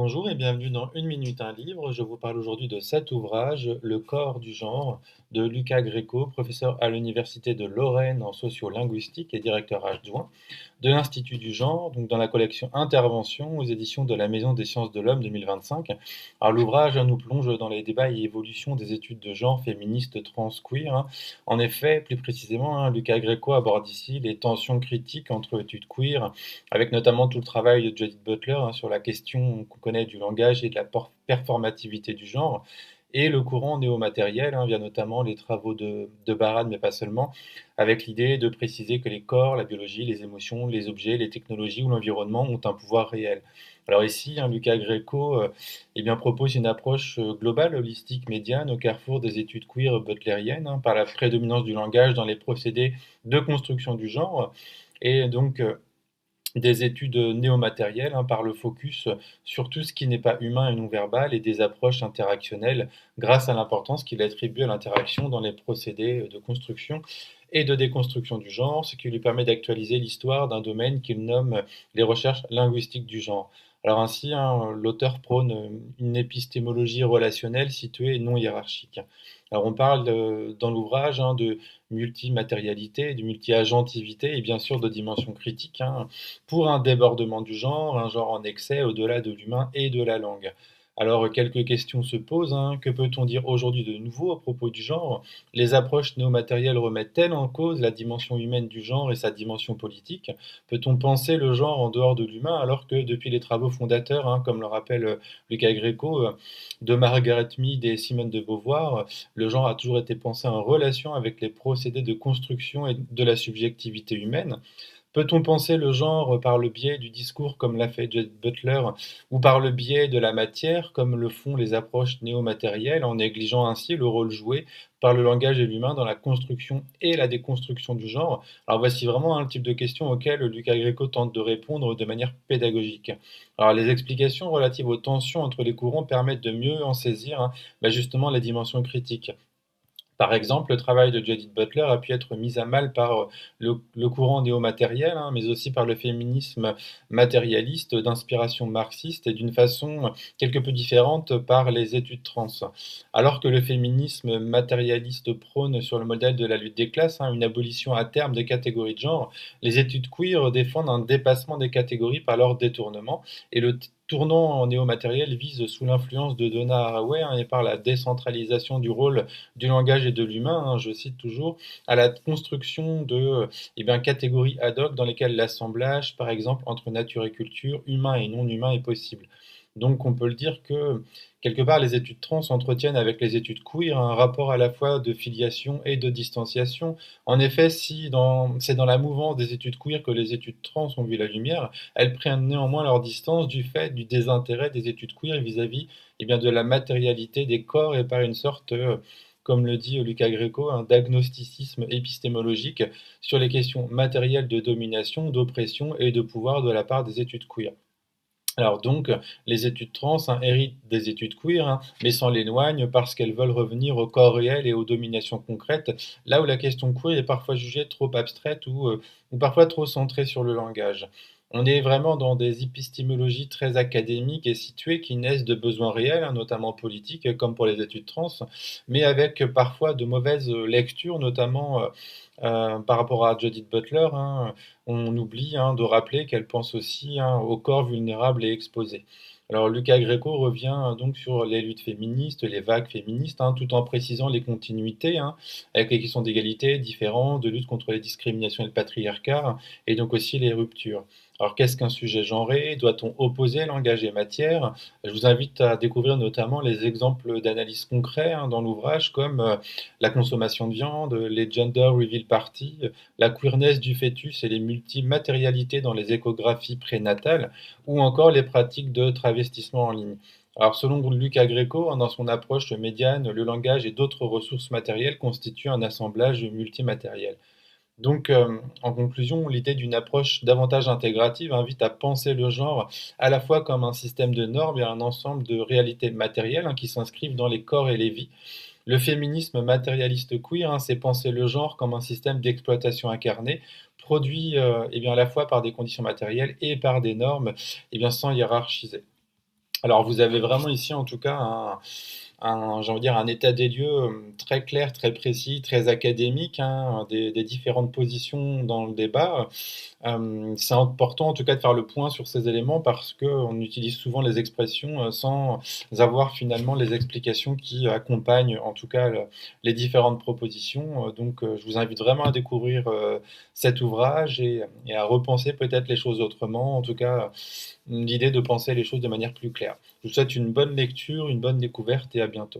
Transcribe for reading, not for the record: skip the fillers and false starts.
Bonjour et bienvenue dans Une minute un livre. Je vous parle aujourd'hui de cet ouvrage, Le corps du genre, de Lucas Gréco, professeur à l'Université de Lorraine en sociolinguistique et directeur adjoint de l'Institut du genre, donc dans la collection Intervention aux éditions de la Maison des sciences de l'homme 2025. Alors l'ouvrage nous plonge dans les débats et évolutions des études de genre féministes, trans, queer. En effet, plus précisément, Lucas Gréco aborde ici les tensions critiques entre études queer, avec notamment tout le travail de Judith Butler sur la question qu'on connaît du langage et de la performativité du genre, et le courant néo-matériel, via notamment les travaux de Barad, mais pas seulement, avec l'idée de préciser que les corps, la biologie, les émotions, les objets, les technologies ou l'environnement ont un pouvoir réel. Alors ici, Lucas Gréco propose une approche globale, holistique, médiane, au carrefour des études queer butlériennes, par la prédominance du langage dans les procédés de construction du genre, et donc des études néomatérielles, par le focus sur tout ce qui n'est pas humain et non verbal et des approches interactionnelles grâce à l'importance qu'il attribue à l'interaction dans les procédés de construction et de déconstruction du genre, ce qui lui permet d'actualiser l'histoire d'un domaine qu'il nomme les recherches linguistiques du genre. Alors ainsi, l'auteur prône une épistémologie relationnelle située et non hiérarchique. Alors on parle dans l'ouvrage de multimatérialité, de multi-agentivité et bien sûr de dimension critique, pour un débordement du genre, un genre en excès au-delà de l'humain et de la langue. Alors, quelques questions se posent. Que peut-on dire aujourd'hui de nouveau à propos du genre? Les approches néo-matérielles remettent-elles en cause la dimension humaine du genre et sa dimension politique? Peut-on penser le genre en dehors de l'humain alors que depuis les travaux fondateurs, comme le rappelle Lucas Gréco, de Margaret Mead et Simone de Beauvoir, le genre a toujours été pensé en relation avec les procédés de construction et de la subjectivité humaine? Peut-on penser le genre par le biais du discours comme l'a fait Judith Butler, ou par le biais de la matière comme le font les approches néo-matérielles, en négligeant ainsi le rôle joué par le langage et l'humain dans la construction et la déconstruction du genre? Alors voici vraiment le type de questions auxquelles Lucas Gréco tente de répondre de manière pédagogique. Alors les explications relatives aux tensions entre les courants permettent de mieux en saisir justement la dimension critique. Par exemple, le travail de Judith Butler a pu être mis à mal par le courant néo-matériel, mais aussi par le féminisme matérialiste d'inspiration marxiste et d'une façon quelque peu différente par les études trans. Alors que le féminisme matérialiste prône sur le modèle de la lutte des classes, une abolition à terme des catégories de genre, les études queer défendent un dépassement des catégories par leur détournement, et le tournant néo-matériel vise, sous l'influence de Donna Haraway, et par la décentralisation du rôle du langage et de l'humain, je cite toujours, à la construction de catégories ad hoc dans lesquelles l'assemblage, par exemple, entre nature et culture, humain et non humain est possible. Donc on peut le dire que quelque part les études trans entretiennent avec les études queer un rapport à la fois de filiation et de distanciation. En effet, c'est dans la mouvance des études queer que les études trans ont vu la lumière, elles prennent néanmoins leur distance du fait du désintérêt des études queer vis-à-vis de la matérialité des corps et par une sorte comme le dit Lucas Gréco, un diagnosticisme épistémologique sur les questions matérielles de domination, d'oppression et de pouvoir de la part des études queer. Alors donc, les études trans héritent des études queer, mais s'en éloignent parce qu'elles veulent revenir au corps réel et aux dominations concrètes, là où la question queer est parfois jugée trop abstraite ou parfois trop centrée sur le langage. On est vraiment dans des épistémologies très académiques et situées qui naissent de besoins réels, notamment politiques, comme pour les études trans, mais avec parfois de mauvaises lectures, notamment par rapport à Judith Butler. On oublie de rappeler qu'elle pense aussi au corps vulnérable et exposé. Alors Lucas Gréco revient donc sur les luttes féministes, les vagues féministes, tout en précisant les continuités avec les questions d'égalité, différentes, de lutte contre les discriminations et le patriarcat, et donc aussi les ruptures. Alors qu'est-ce qu'un sujet genré? Doit-on opposer langage et matière? Je vous invite à découvrir notamment les exemples d'analyses concrets dans l'ouvrage, comme la consommation de viande, les gender reveal parties, la queerness du fœtus et les multimatérialités dans les échographies prénatales, ou encore les pratiques de travestissement en ligne. Alors, selon Lucas Gréco, dans son approche médiane, le langage et d'autres ressources matérielles constituent un assemblage multimatériel. Donc, en conclusion, l'idée d'une approche davantage intégrative invite à penser le genre à la fois comme un système de normes et un ensemble de réalités matérielles qui s'inscrivent dans les corps et les vies. Le féminisme matérialiste queer, c'est penser le genre comme un système d'exploitation incarné, produit à la fois par des conditions matérielles et par des normes, sans hiérarchiser. Alors vous avez vraiment ici en tout cas j'ai envie de dire un état des lieux, très clair, très précis, très académique, hein, des différentes positions dans le débat. C'est important en tout cas de faire le point sur ces éléments parce qu'on utilise souvent les expressions, sans avoir finalement les explications qui accompagnent en tout cas les différentes propositions. Donc je vous invite vraiment à découvrir, cet ouvrage et à repenser peut-être les choses autrement. En tout cas, l'idée de penser les choses de manière plus claire. Je vous souhaite une bonne lecture, une bonne découverte et à bientôt.